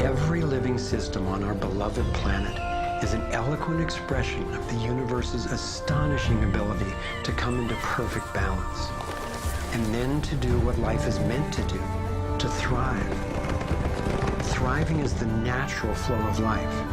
Every living system on our beloved planet is an eloquent expression of the universe's astonishing ability to come into perfect balance, and then to do what life is meant to do, to thrive. Thriving is the natural flow of life.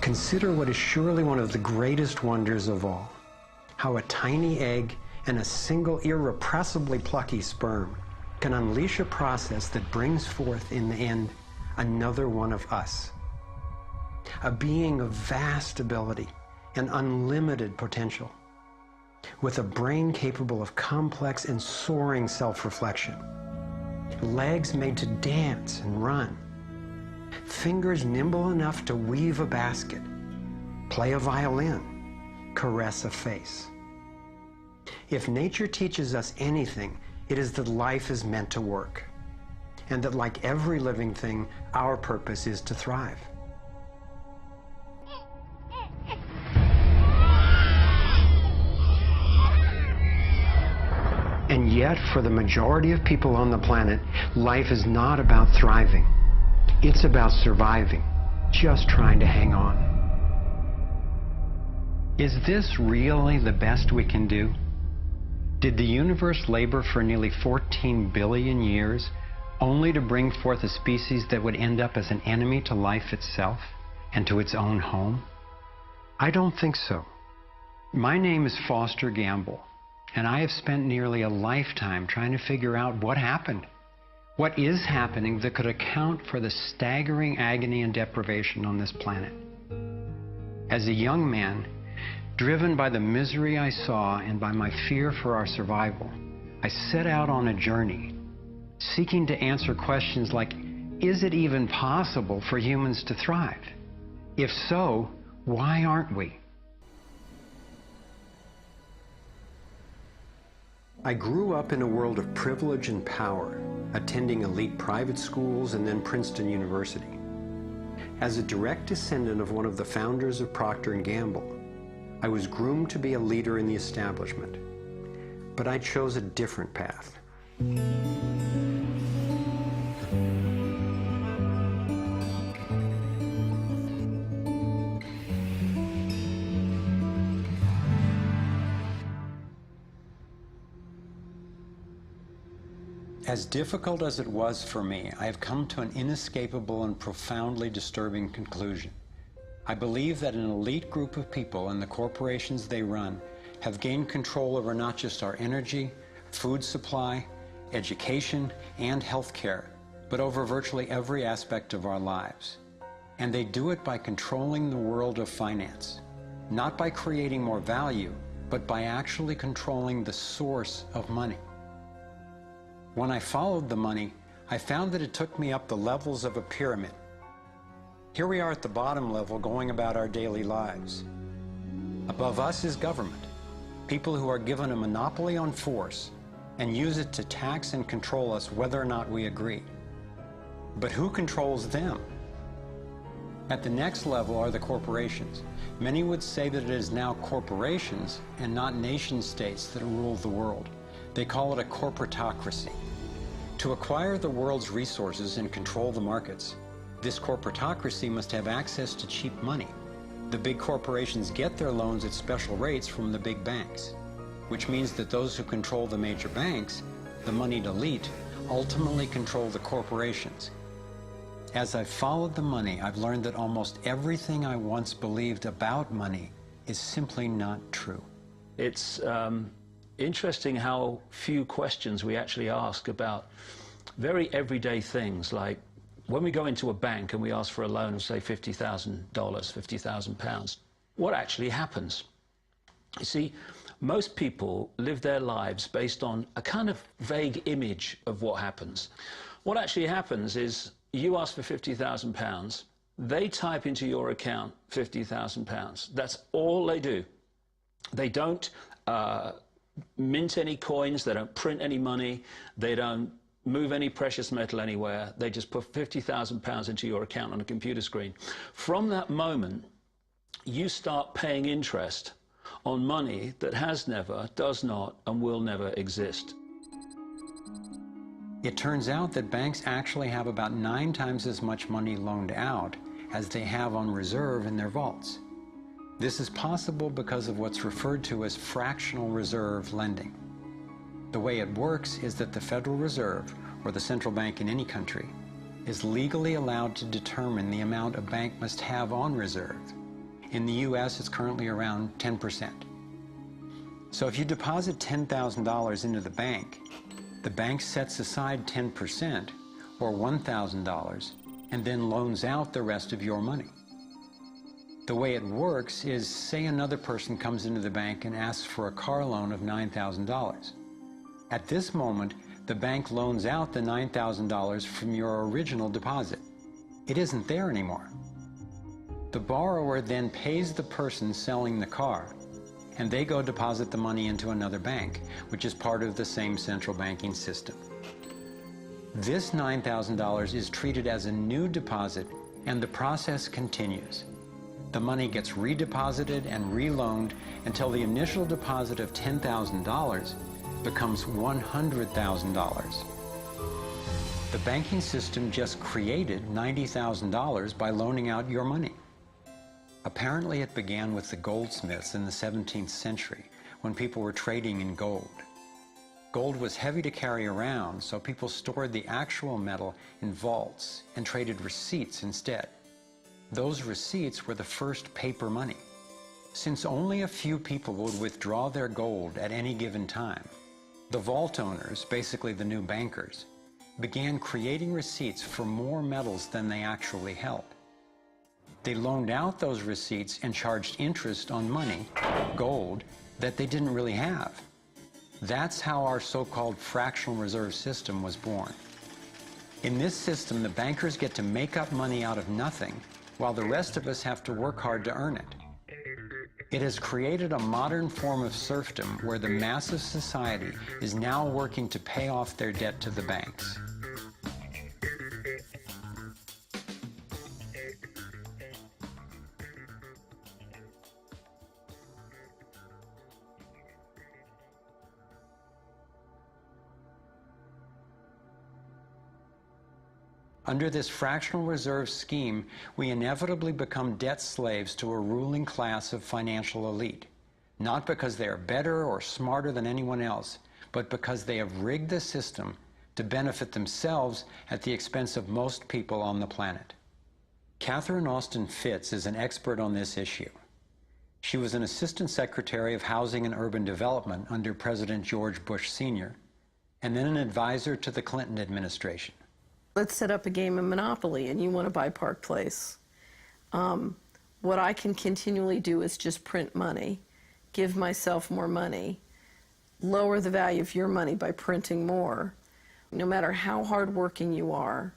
Consider what is surely one of the greatest wonders of all, how a tiny egg and a single irrepressibly plucky sperm can unleash a process that brings forth in the end another one of us. A being of vast ability and unlimited potential, with a brain capable of complex and soaring self-reflection, legs made to dance and run, fingers nimble enough to weave a basket, play a violin, caress a face. If nature teaches us anything, it is that life is meant to work, and that like every living thing, our purpose is to thrive. And yet, for the majority of people on the planet, life is not about thriving. It's about surviving, just trying to hang on. Is this really the best we can do? Did the universe labor for nearly 14 billion years only to bring forth a species that would end up as an enemy to life itself and to its own home? I don't think so. My name is Foster Gamble, and I have spent nearly a lifetime trying to figure out what happened. What is happening that could account for the staggering agony and deprivation on this planet? As a young man, driven by the misery I saw and by my fear for our survival, I set out on a journey, seeking to answer questions like, is it even possible for humans to thrive? If so, why aren't we? I grew up in a world of privilege and power, attending elite private schools and then Princeton University. As a direct descendant of one of the founders of Procter & Gamble, I was groomed to be a leader in the establishment, but I chose a different path. As difficult as it was for me, I have come to an inescapable and profoundly disturbing conclusion. I believe that an elite group of people and the corporations they run have gained control over not just our energy, food supply, education, and health care, but over virtually every aspect of our lives. And they do it by controlling the world of finance, not by creating more value, but by actually controlling the source of money. When I followed the money, I found that it took me up the levels of a pyramid. Here we are at the bottom level going about our daily lives. Above us is government, people who are given a monopoly on force and use it to tax and control us whether or not we agree. But who controls them? At the next level are the corporations. Many would say that it is now corporations and not nation states that rule the world. They call it a corporatocracy. To acquire the world's resources and control the markets, this corporatocracy must have access to cheap money. The big corporations get their loans at special rates from the big banks, which means that those who control the major banks, the moneyed elite, ultimately control the corporations. As I've followed the money, I've learned that almost everything I once believed about money is simply not true. It's interesting how few questions we actually ask about very everyday things, like when we go into a bank and we ask for a loan of, say, $50,000, £50,000, what actually happens? You see, most people live their lives based on a kind of vague image of what happens. What actually happens is you ask for £50,000, they type into your account £50,000. That's all they do. They don't mint any coins, they don't print any money, they don't move any precious metal anywhere. They just put £50,000 into your account on a computer screen. From that moment, you start paying interest on money that has never, does not, and will never exist. It turns out that banks actually have about 9 times as much money loaned out as they have on reserve in their vaults. This is possible because of what's referred to as fractional reserve lending. The way it works is that the Federal Reserve, or the central bank in any country, is legally allowed to determine the amount a bank must have on reserve. In the US, it's currently around 10%. So if you deposit $10,000 into the bank sets aside 10%, or $1,000, and then loans out the rest of your money. The way it works is, say another person comes into the bank and asks for a car loan of $9,000. At this moment, the bank loans out the $9,000 from your original deposit. It isn't there anymore. The borrower then pays the person selling the car, and they go deposit the money into another bank, which is part of the same central banking system. This $9,000 is treated as a new deposit, and the process continues. The money gets redeposited and reloaned until the initial deposit of $10,000 becomes $100,000. The banking system just created $90,000 by loaning out your money. Apparently it began with the goldsmiths in the 17th century, when people were trading in gold. Gold was heavy to carry around, so people stored the actual metal in vaults and traded receipts instead. Those receipts were the first paper money. Since only a few people would withdraw their gold at any given time, the vault owners, basically the new bankers, began creating receipts for more metals than they actually held. They loaned out those receipts and charged interest on money, gold, that they didn't really have. That's how our so-called fractional reserve system was born. In this system, the bankers get to make up money out of nothing, while the rest of us have to work hard to earn it. It has created a modern form of serfdom where the mass of society is now working to pay off their debt to the banks. Under this fractional reserve scheme, we inevitably become debt slaves to a ruling class of financial elite, not because they are better or smarter than anyone else, but because they have rigged the system to benefit themselves at the expense of most people on the planet. Catherine Austin Fitts is an expert on this issue. She was an Assistant Secretary of Housing and Urban Development under President George Bush Sr., and then an advisor to the Clinton administration. Let's set up a game of Monopoly and you want to buy Park Place. What I can continually do is just print money, give myself more money, lower the value of your money by printing more. No matter how hardworking you are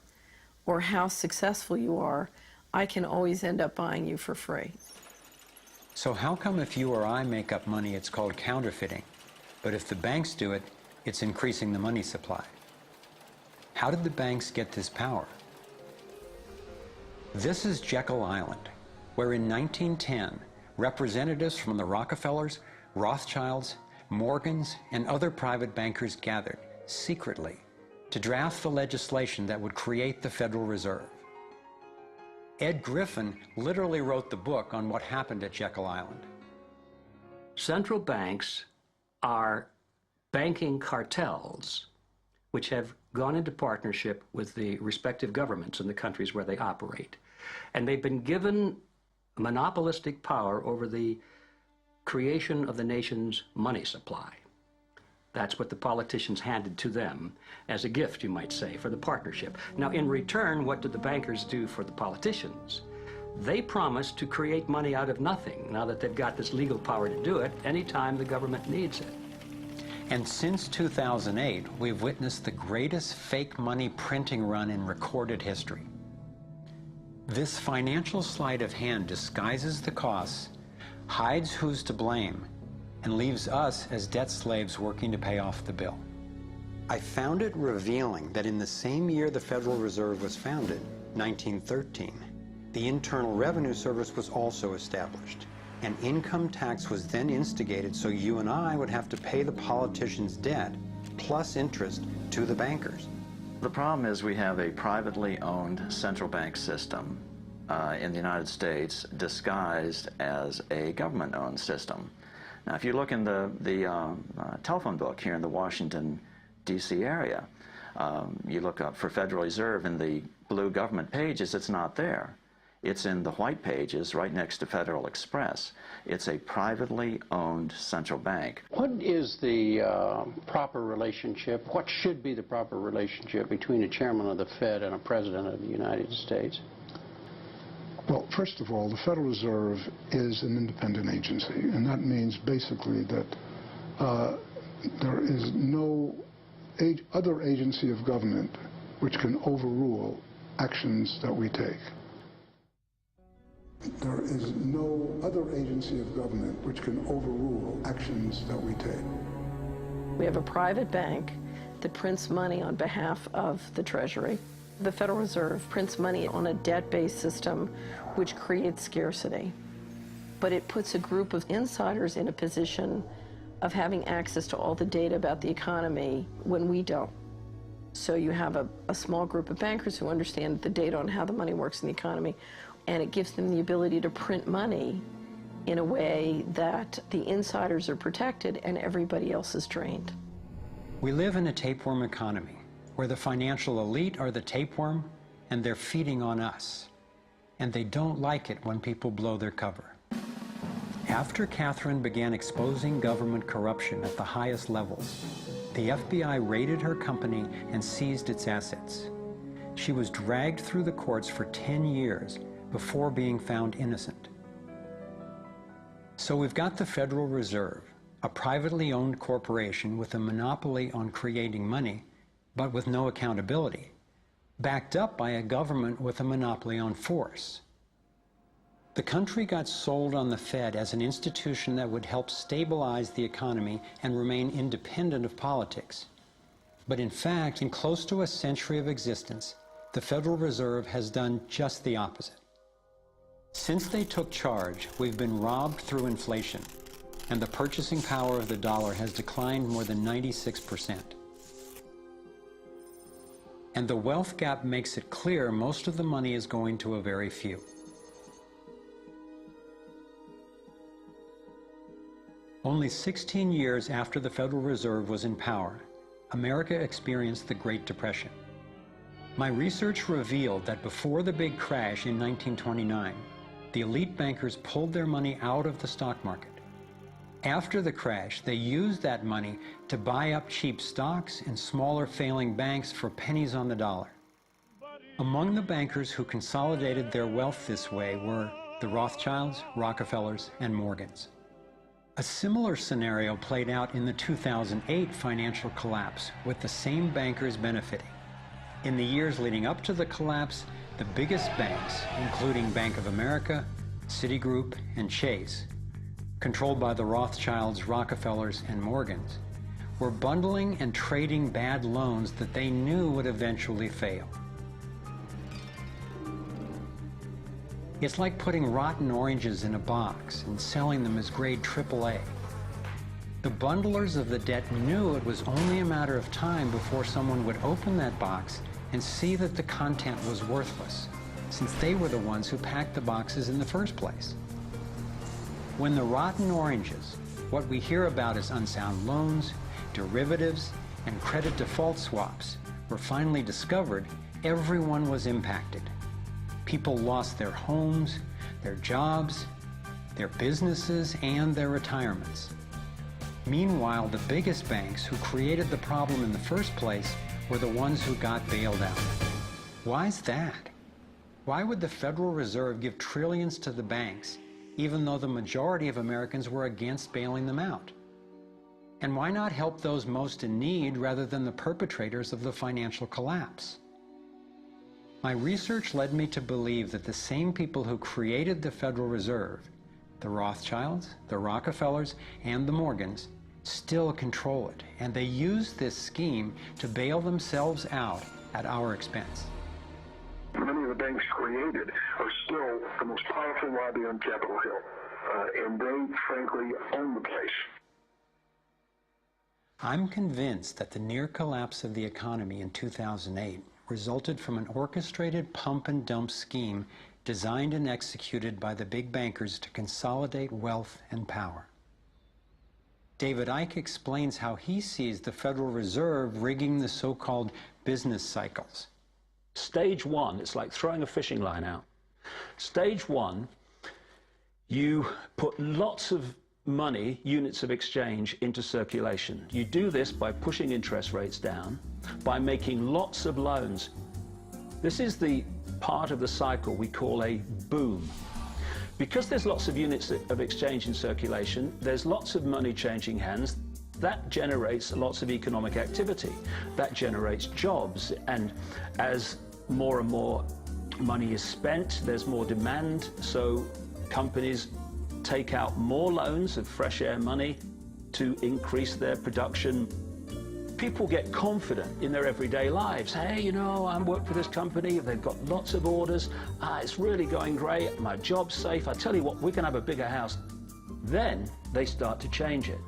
or how successful you are, I can always end up buying you for free. So how come if you or I make up money, it's called counterfeiting, but if the banks do it, it's increasing the money supply? How did the banks get this power? This is Jekyll Island, where in 1910, representatives from the Rockefellers, Rothschilds, Morgans, and other private bankers gathered secretly to draft the legislation that would create the Federal Reserve. Ed Griffin literally wrote the book on what happened at Jekyll Island. Central banks are banking cartels which have gone into partnership with the respective governments in the countries where they operate. And they've been given monopolistic power over the creation of the nation's money supply. That's what the politicians handed to them as a gift, you might say, for the partnership. Now, in return, what did the bankers do for the politicians? They promised to create money out of nothing, now that they've got this legal power to do it anytime the government needs it. And since 2008, we've witnessed the greatest fake money printing run in recorded history. This financial sleight of hand disguises the costs, hides who's to blame, and leaves us as debt slaves working to pay off the bill. I found it revealing that in the same year the Federal Reserve was founded, 1913, the Internal Revenue Service was also established. An income tax was then instigated so you and I would have to pay the politicians' debt plus interest to the bankers. The problem is we have a privately owned central bank system in the United States disguised as a government-owned system. Now, if you look in the telephone book here in the Washington, D.C. area, you look up for Federal Reserve in the blue government pages, it's not there. It's in the white pages right next to Federal Express. It's a privately owned central bank. What is the proper relationship, what should be the proper relationship between a chairman of the Fed and a president of the United States? Well, first of all, the Federal Reserve is an independent agency, and that means basically that there is no other agency of government which can overrule actions that we take. There is no other agency of government which can overrule actions that we take. We have a private bank that prints money on behalf of the Treasury. The Federal Reserve prints money on a debt-based system which creates scarcity. But it puts a group of insiders in a position of having access to all the data about the economy when we don't. So you have a small group of bankers who understand the data on how the money works in the economy, and it gives them the ability to print money in a way that the insiders are protected and everybody else is drained. We live in a tapeworm economy where the financial elite are the tapeworm and they're feeding on us. And they don't like it when people blow their cover. After Catherine began exposing government corruption at the highest levels, the FBI raided her company and seized its assets. She was dragged through the courts for 10 years before being found innocent. So we've got the Federal Reserve, a privately owned corporation with a monopoly on creating money, but with no accountability, backed up by a government with a monopoly on force. The country got sold on the Fed as an institution that would help stabilize the economy and remain independent of politics. But in fact, in close to a century of existence, the Federal Reserve has done just the opposite. Since they took charge, we've been robbed through inflation, and the purchasing power of the dollar has declined more than 96%. And the wealth gap makes it clear most of the money is going to a very few. Only 16 years after the Federal Reserve was in power, America experienced the Great Depression. My research revealed that before the big crash in 1929, the elite bankers pulled their money out of the stock market. After the crash, they used that money to buy up cheap stocks and smaller failing banks for pennies on the dollar. Among the bankers who consolidated their wealth this way were the Rothschilds, Rockefellers, and Morgans. A similar scenario played out in the 2008 financial collapse, with the same bankers benefiting. In the years leading up to the collapse, the biggest banks, including Bank of America, Citigroup, and Chase, controlled by the Rothschilds, Rockefellers, and Morgans, were bundling and trading bad loans that they knew would eventually fail. It's like putting rotten oranges in a box and selling them as grade AAA. The bundlers of the debt knew it was only a matter of time before someone would open that box and see that the content was worthless, since they were the ones who packed the boxes in the first place. When the rotten oranges, what we hear about as unsound loans, derivatives, and credit default swaps, were finally discovered, everyone was impacted. People lost their homes, their jobs, their businesses, and their retirements. Meanwhile, the biggest banks who created the problem in the first place were the ones who got bailed out. Why's that? Why would the Federal Reserve give trillions to the banks, even though the majority of Americans were against bailing them out? And why not help those most in need rather than the perpetrators of the financial collapse? My research led me to believe that the same people who created the Federal Reserve, the Rothschilds, the Rockefellers, and the Morgans, still control it, and they use this scheme to bail themselves out at our expense. Many of the banks created are still the most powerful lobby on Capitol Hill, and they, frankly, own the place. I'm convinced that the near collapse of the economy in 2008 resulted from an orchestrated pump and dump scheme designed and executed by the big bankers to consolidate wealth and power. David Icke explains how he sees the Federal Reserve rigging the so-called business cycles. Stage one, it's like throwing a fishing line out. Stage one, you put lots of money, units of exchange, into circulation. You do this by pushing interest rates down, by making lots of loans. This is the part of the cycle we call a boom. Because there's lots of units of exchange in circulation, there's lots of money changing hands. That generates lots of economic activity. That generates jobs. And as more and more money is spent, there's more demand. So companies take out more loans of fresh air money to increase their production. People get confident in their everyday lives. Hey, you know, I work for this company, they've got lots of orders, it's really going great, my job's safe, I tell you what, we can have a bigger house. Then they start to change it.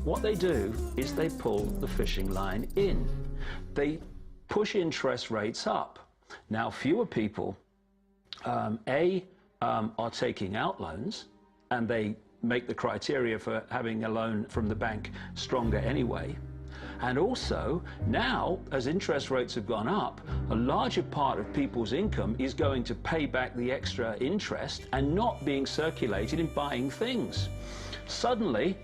What they do is they pull the fishing line in. They push interest rates up. Now, fewer people, are taking out loans, and they make the criteria for having a loan from the bank stronger anyway. And also, now, as interest rates have gone up, a larger part of people's income is going to pay back the extra interest and not being circulated in buying things. Suddenly,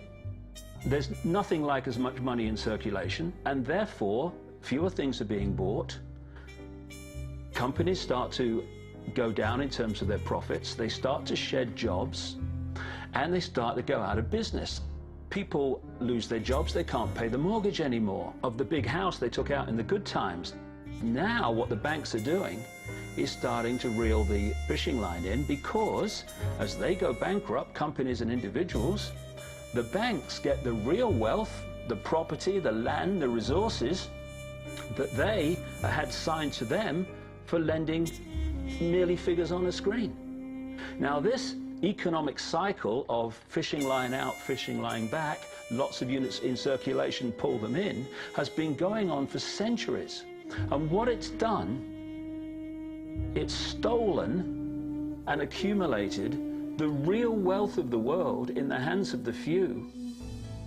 there's nothing like as much money in circulation, and therefore, fewer things are being bought. Companies start to go down in terms of their profits. They start to shed jobs, and they start to go out of business. People lose their jobs, they can't pay the mortgage anymore of the big house they took out in the good times. Now what the banks are doing is starting to reel the fishing line in, because as they go bankrupt, companies and individuals, the banks get the real wealth, the property, the land, the resources that they had signed to them for lending merely figures on a screen. Now this economic cycle of fishing line out, fishing line back, lots of units in circulation, pull them in, has been going on for centuries. And what it's done, it's stolen and accumulated the real wealth of the world in the hands of the few.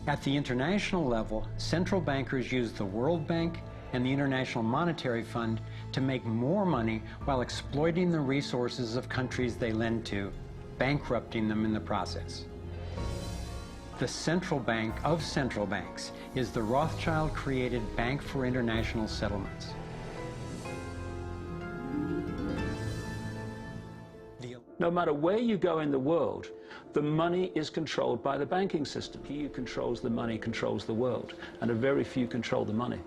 At the international level, central bankers use the World Bank and the International Monetary Fund to make more money while exploiting the resources of countries they lend to, bankrupting them in the process. The central bank of central banks is the Rothschild-created Bank for International Settlements. No matter where you go in the world, the money is controlled by the banking system. He who controls the money controls the world, and a very few control the money.